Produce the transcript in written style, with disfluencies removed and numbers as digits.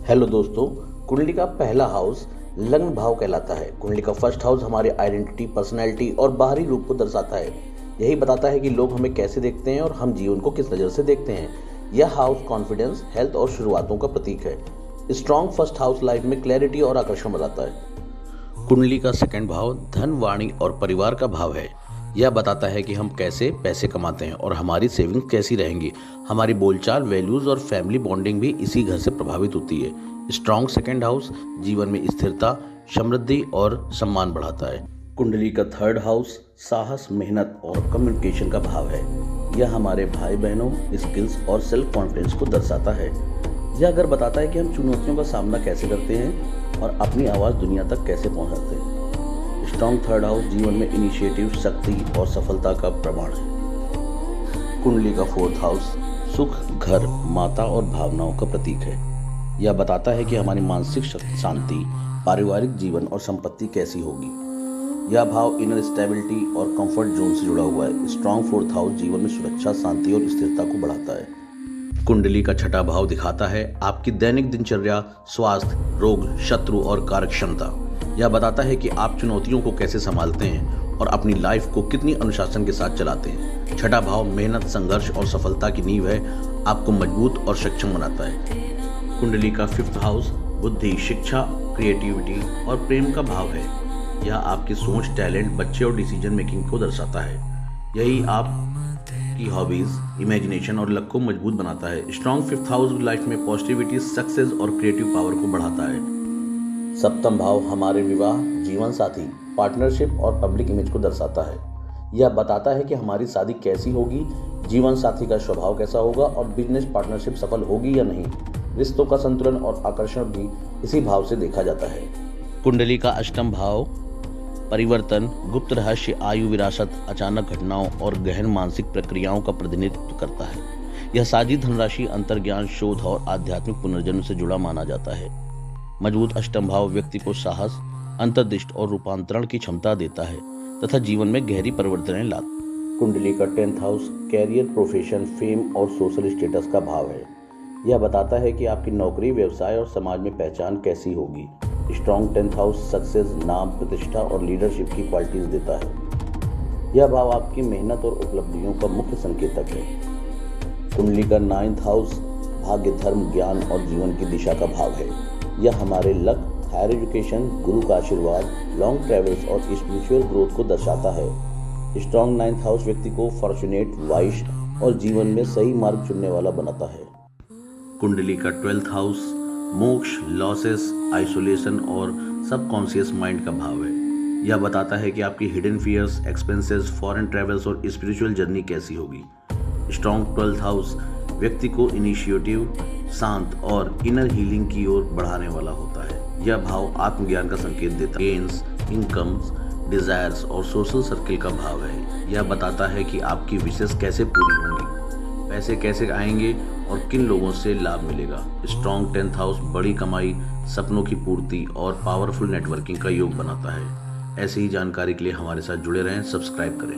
Hello दोस्तों, कुंडली का पहला हाउस लग्न भाव कहलाता है। कुंडली का फर्स्ट हाउस हमारे आइडेंटिटी, पर्सनैलिटी और बाहरी रूप को दर्शाता है। यही बताता है कि लोग हमें कैसे देखते हैं और हम जीवन को किस नज़र से देखते हैं। यह हाउस कॉन्फिडेंस, हेल्थ और शुरुआतों का प्रतीक है। स्ट्रॉन्ग फर्स्ट हाउस लाइफ में क्लैरिटी और आकर्षण बताता है। कुंडली का सेकंड भाव धन, वाणी और परिवार का भाव है। यह बताता है कि हम कैसे पैसे कमाते हैं और हमारी सेविंग्स कैसी रहेंगी। हमारी बोलचाल, वैल्यूज और फैमिली बॉन्डिंग भी इसी घर से प्रभावित होती है। स्ट्रॉन्ग सेकंड हाउस जीवन में स्थिरता, समृद्धि और सम्मान बढ़ाता है। कुंडली का थर्ड हाउस साहस, मेहनत और कम्युनिकेशन का भाव है। यह हमारे भाई बहनों, स्किल्स और सेल्फ कॉन्फिडेंस को दर्शाता है। यह अगर बताता है कि हम चुनौतियों का सामना कैसे करते हैं और अपनी आवाज़ दुनिया तक कैसे पहुंचाते हैं। स्ट्रॉन्ग थर्ड हाउस जीवन में इनिशिएटिव, शक्ति और सफलता का प्रमाण है। कुंडली का फोर्थ हाउस सुख, घर, माता और भावनाओं का प्रतीक है। यह बताता है कि हमारी मानसिक शांति, पारिवारिक जीवन और संपत्ति कैसी होगी। यह भाव इनर स्टेबिलिटी और कंफर्ट जोन से जुड़ा हुआ है। स्ट्रॉन्ग फोर्थ हाउस जीवन में सुरक्षा, शांति और स्थिरता को बढ़ाता है। कुंडली का छठा भाव दिखाता है आपकी दैनिक दिनचर्या, स्वास्थ्य, रोग, शत्रु और कार्यक्षमता। यह बताता है कि आप चुनौतियों को कैसे संभालते हैं और अपनी लाइफ को कितनी अनुशासन के साथ चलाते हैं। छठा भाव मेहनत, संघर्ष और सफलता की नींव है, आपको मजबूत और सक्षम बनाता है। कुंडली का फिफ्थ हाउस बुद्धि, शिक्षा, क्रिएटिविटी और प्रेम का भाव है। यह आपकी सोच, टैलेंट, बच्चे और डिसीजन मेकिंग को दर्शाता है। यही आपकी हॉबीज, इमेजिनेशन और लक्ष्य को मजबूत बनाता है। स्ट्रॉन्ग फिफ्थ हाउस लाइफ में पॉजिटिविटी, सक्सेस और क्रिएटिव पावर को बढ़ाता है। सप्तम भाव हमारे विवाह, जीवन साथी, पार्टनरशिप और पब्लिक इमेज को दर्शाता है। यह बताता है कि हमारी शादी कैसी होगी, जीवन साथी का स्वभाव कैसा होगा और बिजनेस पार्टनरशिप सफल होगी या नहीं। रिश्तों का संतुलन और आकर्षण भी इसी भाव से देखा जाता है। कुंडली का अष्टम भाव परिवर्तन, गुप्त रहस्य, आयु, विरासत, अचानक घटनाओं और गहन मानसिक प्रक्रियाओं का प्रतिनिधित्व करता है। यह साझी धनराशि, अंतर्ज्ञान, शोध और आध्यात्मिक पुनर्जन्म से जुड़ा माना जाता है। मजबूत अष्टम भाव व्यक्ति को साहस, अंतर्दृष्टि और रूपांतरण की क्षमता देता है तथा जीवन में गहरी परिवर्तनें लाता। कुंडली का 10th house career, profession, fame और सोशल स्टेटस का भाव है। यह बताता है कि आपकी नौकरी, व्यवसाय और समाज में पहचान कैसी होगी। स्ट्रॉन्ग 10th हाउस सक्सेस, नाम, प्रतिष्ठा और लीडरशिप की क्वालिटीज देता है। यह भाव आपकी मेहनत और उपलब्धियों का मुख्य संकेतक है। कुंडली का 9th हाउस भाग्य, धर्म, ज्ञान और जीवन की दिशा का भाव है। यह हमारे लक, हायर एजुकेशन, गुरु का आशीर्वाद, लॉन्ग ट्रेवल्स और स्पिरिचुअल ग्रोथ को दर्शाता है। स्ट्रॉन्ग 9th हाउस व्यक्ति को फॉर्चुनेट, वाइज और जीवन में सही मार्ग चुनने वाला बनाता है। कुंडली का 12th हाउस मोक्ष, लॉसेस, आइसोलेशन और सबकॉन्शियस माइंड का भाव है। यह बताता है कि आपकी hidden fears, expenses, foreign travels और स्पिरिचुअल जर्नी कैसी होगी। स्ट्रॉन्ग 12th हाउस व्यक्ति को इनिशिएटिव, शांत और इनर हीलिंग की ओर बढ़ाने वाला होता है। यह भाव आत्मज्ञान का संकेत देता है। गेन्स, इनकम्स, डिजायर्स और सोशल सर्किल का भाव है। यह बताता है कि आपकी विशेष कैसे पूरी होंगी, पैसे कैसे आएंगे और किन लोगों से लाभ मिलेगा। स्ट्रॉन्ग 10th हाउस बड़ी कमाई, सपनों की पूर्ति और पावरफुल नेटवर्किंग का योग बनाता है। ऐसी ही जानकारी के लिए हमारे साथ जुड़े रहें, सब्सक्राइब करें।